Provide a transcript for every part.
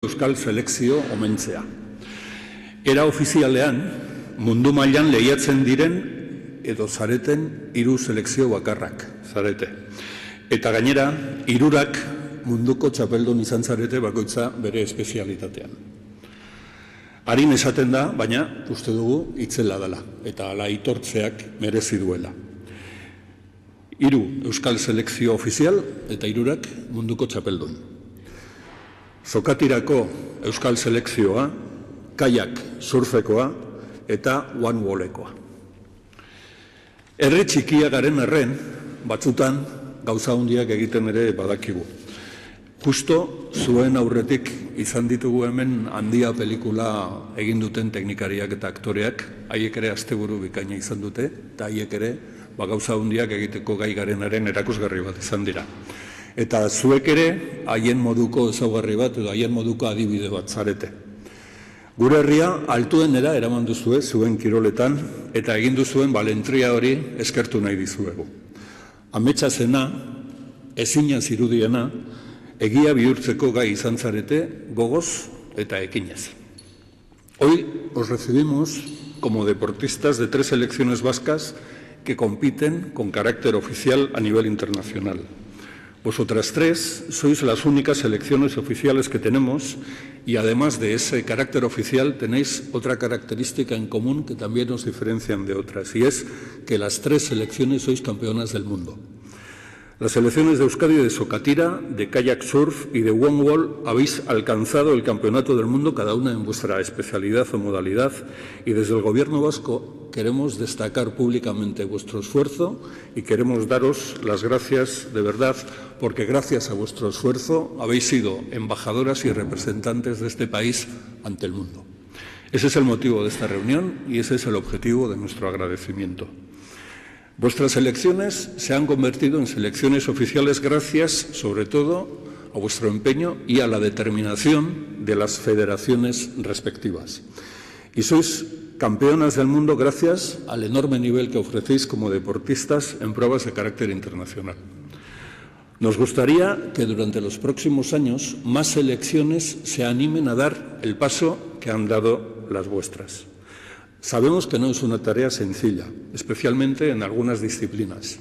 euskal selekzio omentzea. Era ofizialean, mundu mailan lehiatzen diren edo zareten 3 selekzio bakarrak zarete. Eta gainera, 3 munduko txapeldun izan zarete bakoitza bere espezialitatean. Harin esaten da, baina uste dugu itzela dela, eta ala aitortzeak merezi duela. 3 euskal selekzio ofizial eta 3 munduko txapeldun. Sokatirako euskal selekzioa, kaiak surfekoa eta one-wallekoa. Herri txikia garen arren, batzutan gauza handiak egiten ere badakigu. Justo zuen aurretik izan ditugu hemen handia pelikula egin duten teknikariak eta aktoreak, haiek ere asteburu bikaina izan dute, eta haiek ere gauza handiak egiteko gai garenaren erakusgarri bat izan dira. Eta zuek ere haien moduko ezaugarri bat edo haien moduko adibide bat zarete. Gure herria altuenera eraman duzue zuen kiroletan eta egin duzuen balentria hori eskertu nahi dizuegu. Ametsa zena, ezina zirudiena, egia bihurtzeko gai izan zarete gogoz eta ekinez. Hoy os recibimos como deportistas de 3 selecciones vascas que compiten con carácter oficial a nivel internacional. Vosotras 3 sois las únicas selecciones oficiales que tenemos y además de ese carácter oficial tenéis otra característica en común que también os diferencian de otras y es que las 3 selecciones sois campeonas del mundo. Las selecciones de Euskadi de Sokatira, de kayak surf y de one wall habéis alcanzado el campeonato del mundo cada una en vuestra especialidad o modalidad y desde el Gobierno vasco queremos destacar públicamente vuestro esfuerzo y queremos daros las gracias de verdad porque gracias a vuestro esfuerzo habéis sido embajadoras y representantes de este país ante el mundo. Ese es el motivo de esta reunión y ese es el objetivo de nuestro agradecimiento. Vuestras selecciones se han convertido en selecciones oficiales gracias, sobre todo, a vuestro empeño y a la determinación de las federaciones respectivas. Y sois campeonas del mundo gracias al enorme nivel que ofrecéis como deportistas en pruebas de carácter internacional. Nos gustaría que durante los próximos años más selecciones se animen a dar el paso que han dado las vuestras. Sabemos que no es una tarea sencilla, especialmente en algunas disciplinas,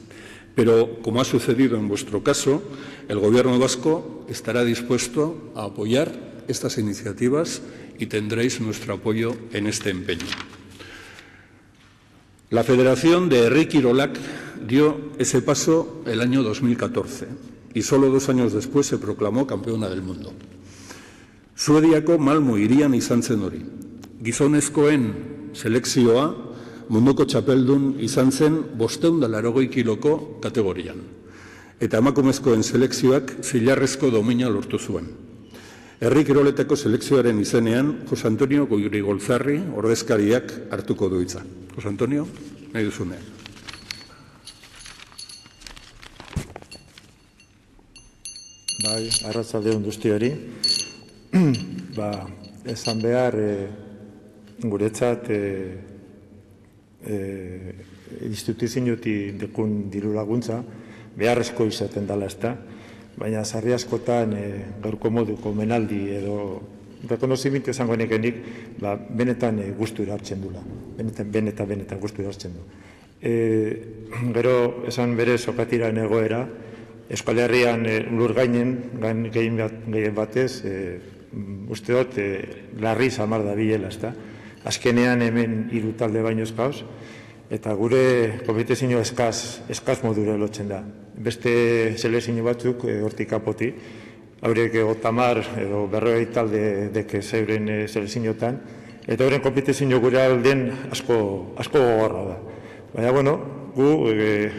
pero como ha sucedido en vuestro caso, el Gobierno vasco estará dispuesto a apoyar estas iniciativas y tendréis nuestro apoyo en este empeño. La Federación de Herri Kirolak dio ese paso el año 2014 y solo 2 años después se proclamó campeona del mundo. Suediako malmo hirian izan zen hori. Gizonezkoen selekzioa munduko txapeldun izan zen 580 kiloko kategorian. Eta emakumezkoen selekzioak zilarrezko domina lortu zuen. Herri kiroletako selekzioaren izenean, Jose Antonio Goirigolzarri ordezkariak hartuko du hitza. Jose Antonio, nahi duzunean. Bai, arratsalde on guztiori. Esan behar guretzat instituzioetik dekun diru laguntza beharrezko izaten dela, ezta? Baina sarri askotan gaurko moduko omenaldi edo rekonozimendu esango nekenik, benetan gustura hartzen dula. Benetan gustura hartzen du. Gero esan bere Sokatiran egoera, Euskal Herrian lur gehien batez, uste dut larri samar da bilela, ezta? Azkenean hemen 3 talde baino eskauz, eta gure kompetizio eskaz modura lotzen da. Beste selekzio batzuk hortik apoti, haurek 30 edo 40 talde deke zeuren selekzioetan, eta horren kompetizio gure alden asko gogorra da. Baina, gu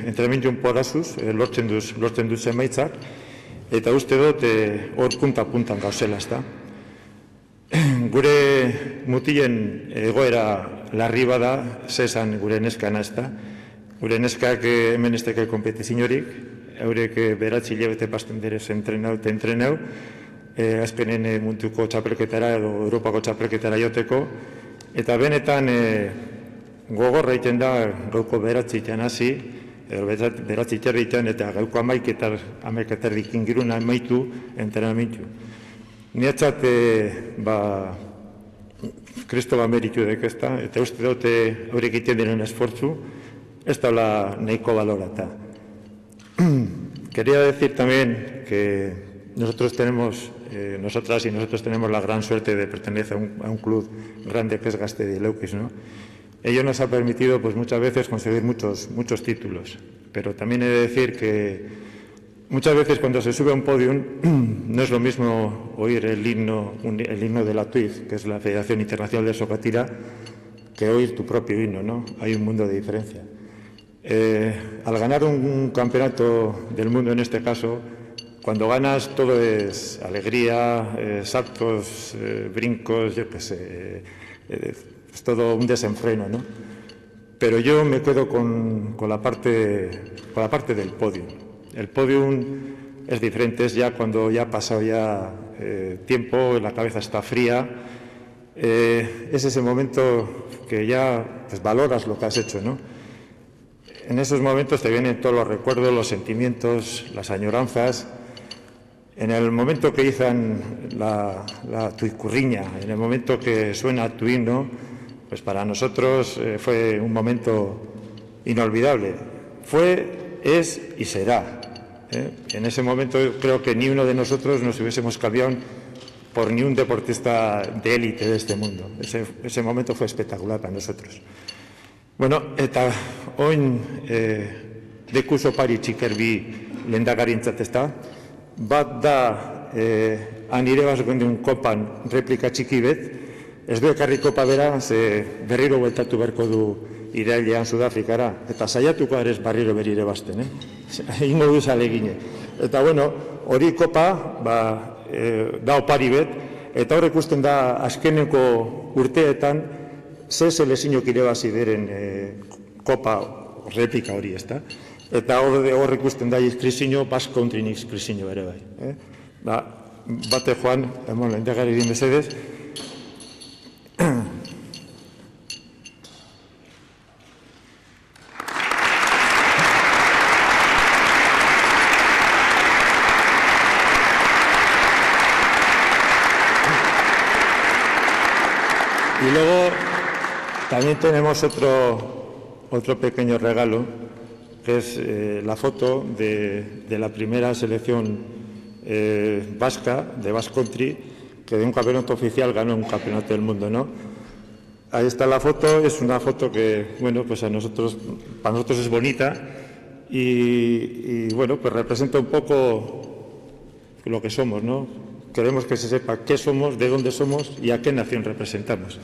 entrenamendu porazuz lortzen duz emaitzak, eta uste dut hor puntan gauzela, ezta? Gure mutilen egoera larri bada, zezan gure neskana, ezta? Gure neskak hemen ez deke kompetiziorik, haurek 9 hilabete pasten derez entrenau, azkenen munduko txapelketara edo Europako txapelketara joteko, eta benetan gogorra egiten da gauko 9 hasi, 9 eta gauko 11 inguruna amaitu entrenamendu. Niretzat, Kristoba meritu dek ezta, eta uste dute hori egiten diren esfortzu, ez daula nahiko balorata. Quería decir también que nosotras y nosotros tenemos la gran suerte de pertenecer a un club grande que es Gaztedi Leukis, ¿no? Ello nos ha permitido pues muchas veces conseguir muchos títulos, pero también he de decir que muchas veces cuando se sube a un podium no es lo mismo oír el himno de la TUIF, que es la Federación Internacional de Sokatira, que oír tu propio himno, ¿no? Hay un mundo de diferencia. Al ganar un campeonato del mundo en este caso, cuando ganas todo es alegría, saltos, brincos, yo qué sé, es todo un desenfreno, ¿no? Pero yo me quedo con la parte del podium. El podium es diferente, es ya cuando ya ha pasado tiempo, la cabeza está fría, es ese momento que ya pues, valoras lo que has hecho, ¿no? En esos momentos te vienen todos los recuerdos, los sentimientos, las añoranzas. En el momento que izan la tuicurriña, en el momento que suena tu himno, pues para nosotros fue un momento inolvidable. Fue, es y será. En ese momento creo que ni uno de nosotros nos hubiésemos cambiado por ni un deportista de élite de este mundo. Ese momento fue espectacular para nosotros. Bueno, eta oin dekuso pari txiker bi lehendakarientzat ezta. Bat da han irebazko duen kopan replika txiki bet, ez du ekarri kopa bera, ze berriro bueltatu beharko du irailean Sudafrikara, eta saiatuko ere ez barriro berri irebazten, ingo du zalegine. Eta bueno, hori kopa, da opari bet, eta hor ikusten da azkeneko urteetan, ze selezinok irebazi beren kopa replika hori, ezta? Eta hor ikusten da izkrizino, Basque Country izkrizino bere bai. Bate joan, lehendakari din mesedez. Y luego también tenemos otro pequeño regalo, que es la foto de la primera selección vasca, de Basque Country, que de un campeonato oficial ganó un campeonato del mundo, ¿no? Ahí está la foto, es una foto que, bueno, pues para nosotros es bonita y bueno, pues representa un poco lo que somos, ¿no? Queremos que se sepa qué somos, de dónde somos y a qué nación representamos.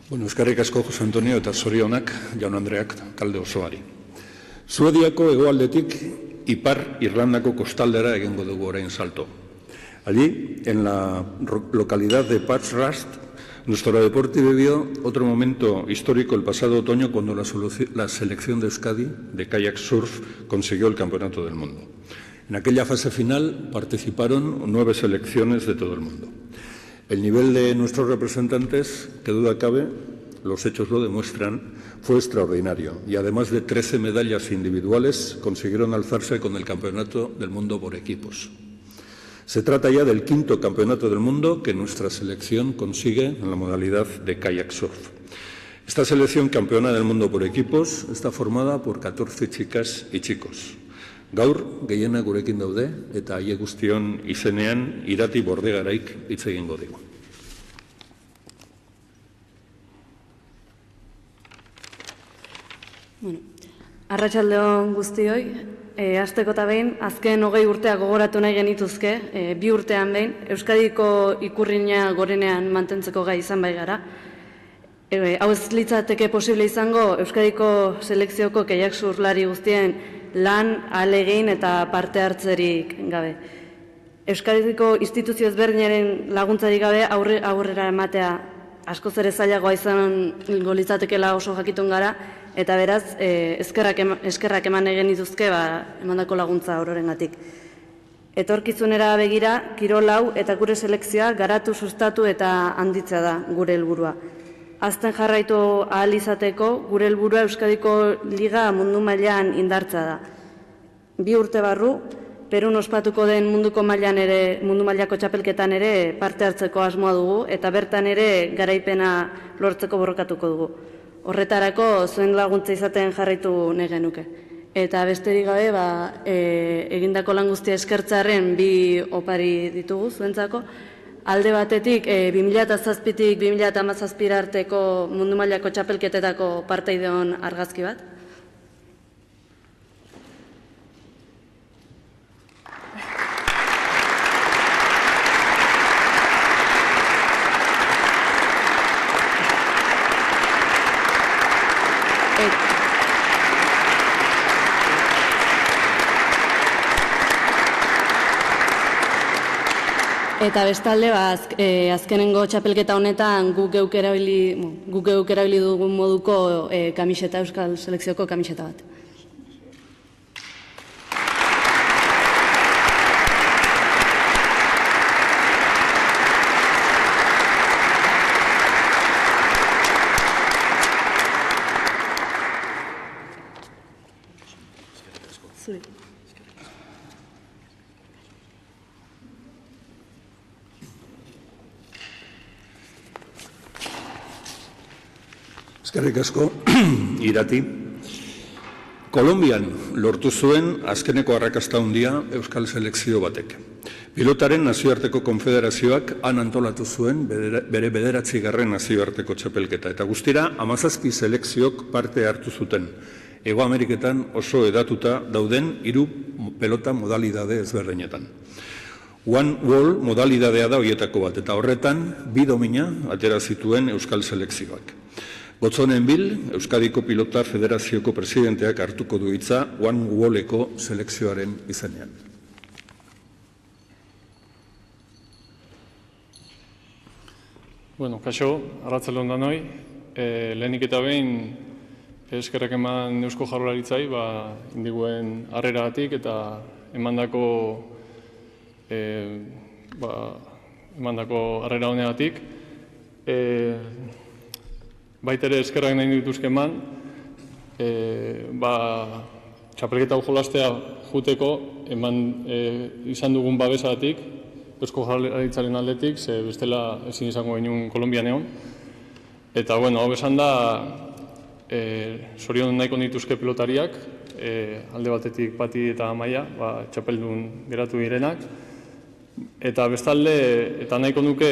Bueno, eskerrik asko Jose Antonio eta zorionak jaun Andreak talde osoari. Suediako hegoaldetik Ipar Irlandako kostaldera egingo dugu orain salto. Allí, en la localidad de Patchrast, nuestro deporte vivió otro momento histórico el pasado otoño cuando la selección de Euskadi de kayak surf consiguió el campeonato del mundo. En aquella fase final participaron 9 selecciones de todo el mundo. El nivel de nuestros representantes, que duda cabe, los hechos lo demuestran, fue extraordinario y además de 13 medallas individuales consiguieron alzarse con el Campeonato del Mundo por equipos. Se trata ya del 5º Campeonato del Mundo que nuestra selección consigue en la modalidad de kayak surf. Esta selección campeona del mundo por equipos está formada por 14 chicas y chicos. Gaur, gehienak gurekin daude, eta haiek guztion izenean Irati Bordegaraik hitz egingo digu. Bueno, arratsaldeon guztioi, hasteko eta behin, azken 20 urteak gogoratu nahi genituzke, 2 urtean behin, Euskadiko ikurrina gorenean mantentzeko gai izan bai gara. Hau ez litzateke posible izango Euskadiko selekzioko kayak surflari guztien lan, ahalegin eta parte hartzerik gabe. Euskadiko instituzio ezberdinaren laguntzarik gabe aurrera ematea askoz ere zailagoa izango litzatekeela oso jakitun gara, eta beraz, eskerrak eman egen dituzke emandako laguntza ororengatik. Etorkizunera begira, kirol hau eta gure selekzioa garatu, sustatu eta handitzea da gure helburua. Hazten jarraitu ahal izateko, gure helburua Euskadiko Liga mundu mailan indartza da. 2 urte barru, Perun ospatuko den mundu mailako txapelketan ere parte hartzeko asmoa dugu, eta bertan ere garaipena lortzeko borrokatuko dugu. Horretarako zuen laguntza izaten jarraitu nahi genuke. Eta besterik gabe, egindako lan guztia eskertzearren 2 opari ditugu zuentzako. Alde batetik, 2007-tik 2017 arteko mundu mailako txapelketetako parteideon argazki bat. Eta bestalde, azkenengo txapelketa honetan guk geuk erabili dugun moduko kamiseta, Euskal Selekzioko kamiseta bat. Eskerrik asko, Irati. Kolonbian lortu zuen azkeneko arrakasta handia Euskal Selekzio batek. Pilotaren nazioarteko konfederazioak han antolatu zuen bere 9. nazioarteko txapelketa. Eta guztira, 17 selekziok parte hartu zuten. Hego Ameriketan oso edatuta dauden 3 pelota modalidade ezberdinetan. One Wall modalidadea da horietako bat, eta horretan 2 domina atera zituen Euskal Selekzioak. Gotzonen bil, Euskadiko Pilota Federazioko presidenteak hartuko du hitza One Walleko selekzioaren izenean. Bueno, kaixo, arratsalde on danoi. Lehenik eta behin eskerrak eman Eusko Jaurlaritzai, indiguen harreragatik eta emandako harrera honegatik. Baitere eskerrak nahi dituzke eman, txapelketa hau jolastea juteko izan dugun babesagatik, Eusko Jaurlaritzaren aldetik, ze bestela ezin izango genuen Kolonbian egon. Eta, hau esan da, zorion nahiko dituzke pilotariak, alde batetik Pati eta Amaia, txapeldun geratu direnak. Eta bestalde, eta nahiko nuke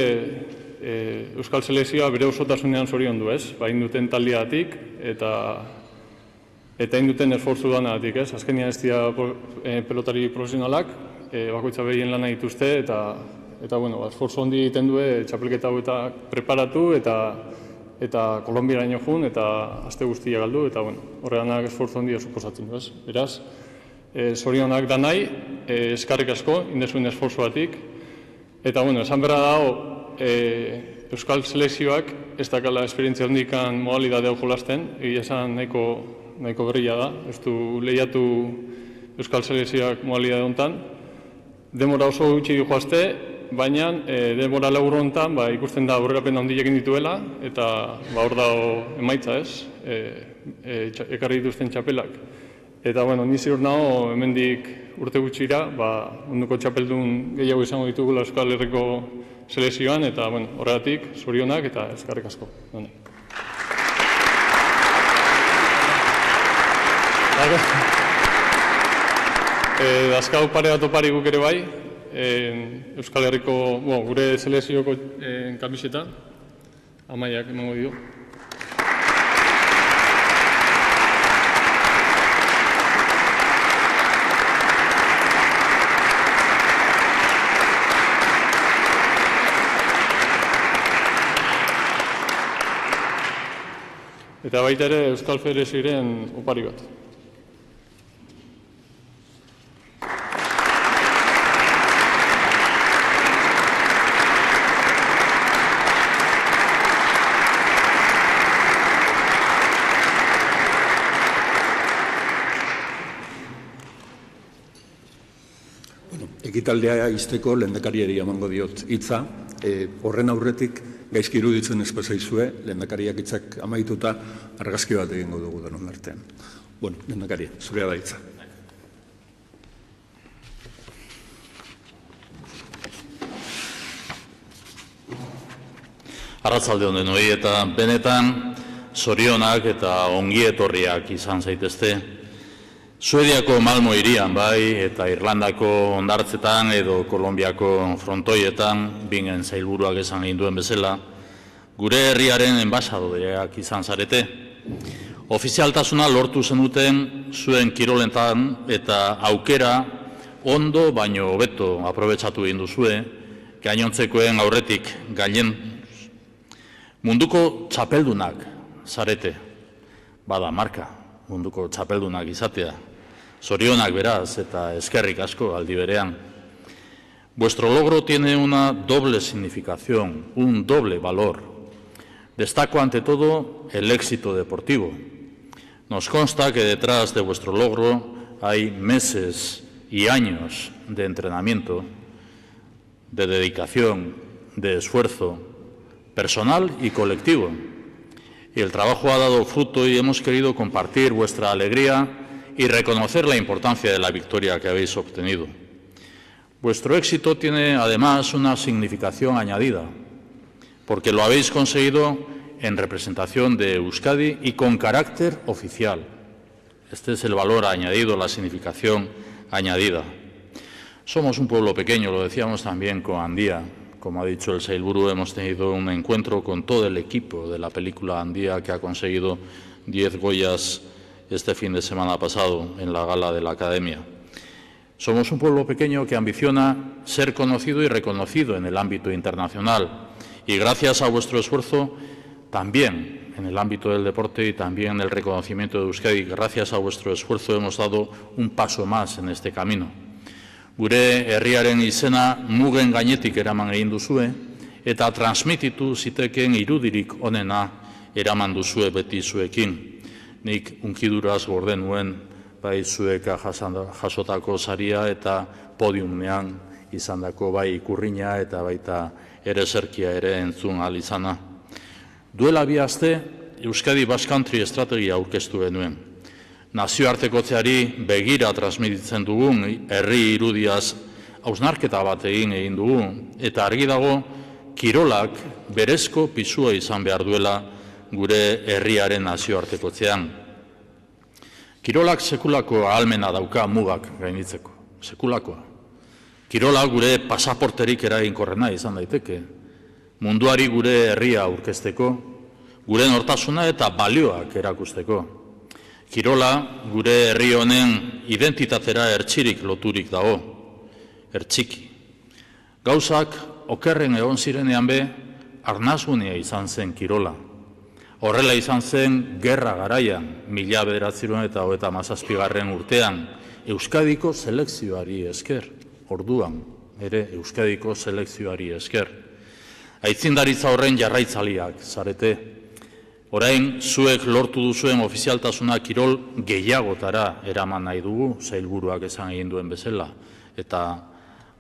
Euskal Selekzioa bere osotasunean zorion du, ez? Induten taldeatik eta induten esfortzu danagatik, ez? Azkenian ez dira pelotari profesionalak, bakoitza behien lana dituzte eta esfortzu handi egiten du txapelketa hau eta preparatu eta Kolonbiaraino jun eta aste guztia galdu eta horreganak esfortzu handia suposatzen du, ez? Beraz, zorionak danai, eskarrik asko, indezuen esfortzuatik, eta esan berra dago, Euskal Selekzioak ez dakala esperientzia handikan modalidade hau jolasten, egia esan nahiko berria da, ez du lehiatu Euskal Selekzioak modalidade honetan. Demora oso gutxi joazte, baina demora labur honetan ikusten da aurrerapen handiak egin dituela, eta hor dago emaitza ez, ekarri dituzten txapelak. Eta ni ziur nago, hemendik urte gutxira, munduko txapeldun gehiago izango ditugula Euskal Herriko selekzioan, eta horregatik, zorionak eta eskerrik asko. Dazkau pare bat opari guk ere bai, Euskal Herriko, gure selekzioko kamiseta, Amaiak emango dio. Eta baita ere Euskal Federazioaren opari bat. ekitaldea izteko lehendakariari emango diot hitza, horren aurretik gaizki iruditzen ez bazaizue, lehendakariak hitzak amaituta argazki bat egingo dugu denon artean. Bueno, lehendakari, zurea da hitza. Arratsalde on denoi eta benetan zorionak eta ongietorriak izan zaitezte. Suediako Malmo hirian bai eta Irlandako hondartzetan edo Kolonbiako frontoietan bingen sailburuak esan egin duen bezala, gure herriaren enbasadoreak izan zarete. Ofizialtasuna lortu zenuten zuen kiroletan eta aukera ondo baino hobeto aprobetxatu egin duzue, gainontzekoen aurretik gainen munduko txapeldunak zarete, bada marka, munduko txapeldunak izatea. Zorionak beraz eta eskerrik asko aldi berean. Vuestro logro tiene una doble significación, un doble valor. Destaco ante todo el éxito deportivo. Nos consta que detrás de vuestro logro hay meses y años de entrenamiento, de dedicación, de esfuerzo personal y colectivo. Y el trabajo ha dado fruto y hemos querido compartir vuestra alegría y reconocer la importancia de la victoria que habéis obtenido. Vuestro éxito tiene además una significación añadida, porque lo habéis conseguido en representación de Euskadi y con carácter oficial. Este es el valor añadido, la significación añadida. Somos un pueblo pequeño, lo decíamos también con Andía. Como ha dicho el sailburu, hemos tenido un encuentro con todo el equipo de la película Andía, que ha conseguido 10 Goyas este fin de semana pasado en la gala de la Academia. Somos un pueblo pequeño que ambiciona ser conocido y reconocido en el ámbito internacional. Y gracias a vuestro esfuerzo, también en el ámbito del deporte y también en el reconocimiento de Euskadi, gracias a vuestro esfuerzo hemos dado un paso más en este camino. Gure herriaren izena mugen gainetik eraman egin duzue eta transmititu zitekeen irudirik onena eraman duzue beti zuekin. Nik unkiduraz gorde nuen bai zueka jasotako saria eta podiumean izandako bai ikurrina eta baita ereserkia ere entzun ahal izana. Duela 2 aste Euskadi Basque Country estrategia aurkeztu genuen. Nazioartekotzeari begira transmititzen dugun herri irudiaz hausnarketa bat egin dugu eta argi dago kirolak berezko pisua izan behar duela gure herriaren nazioartekotzean. Kirolak sekulako ahalmena dauka mugak gainditzeko, sekulakoa. Kirola gure pasaporterik eraginkorrena izan daiteke, munduari gure herria aurkezteko, gure nortasuna eta balioak erakusteko. Kirola gure herri honen identitatera ertxirik loturik dago, ertxiki. Gauzak okerren egon zirenean be, arnasgunea izan zen kirola. Horrela izan zen gerra garaian, 1937 urtean, Euskadiko selekzioari esker, orduan, ere Euskadiko selekzioari esker. Aitzindaritza horren jarraitzaileak zarete. Orain, zuek lortu duzuen ofizialtasuna kirol gehiagotara eraman nahi dugu, sailburuak esan egin duen bezala. Eta,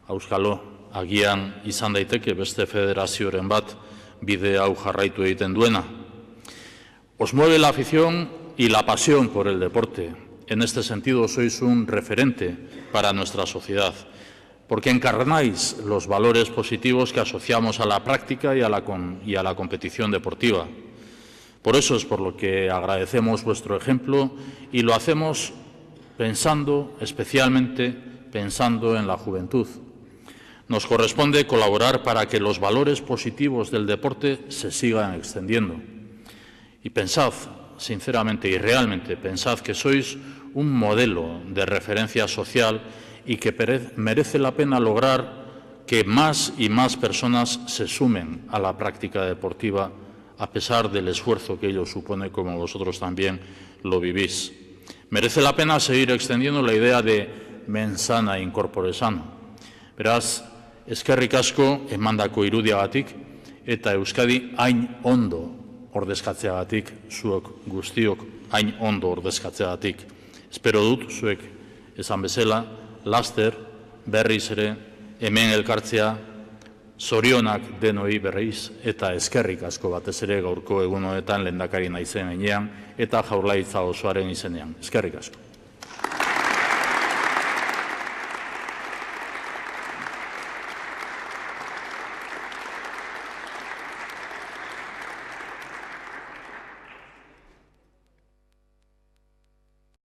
auskalo, agian izan daiteke beste federazioren bat bide hau jarraitu egiten duena. Os mueve la afición y la pasión por el deporte. En este sentido, sois un referente para nuestra sociedad, porque encarnáis los valores positivos que asociamos a la práctica y a la competición deportiva. Por eso es por lo que agradecemos vuestro ejemplo y lo hacemos especialmente pensando en la juventud. Nos corresponde colaborar para que los valores positivos del deporte se sigan extendiendo. Y pensad, sinceramente y realmente, pensad que sois un modelo de referencia social y que merece la pena lograr que más y más personas se sumen a la práctica deportiva a pesar del esfuerzo que ello supone, como vosotros también lo vivís. Merece la pena seguir extendiendo la idea de mens sana in corpore sano. Beraz, eskerrik asko emandako irudiagatik eta Euskadi hain ondo ordezkatzeagatik, zuok guztiok hain ondo ordezkatzeagatik. Espero dut, zuek esan bezala, laster berriz ere hemen elkartzea, zorionak denoi berriz eta eskerrik asko batez ere gaurko egun honetan lehendakari naizen heinean eta Jaurlaritza osoaren izenean. Eskerrik asko.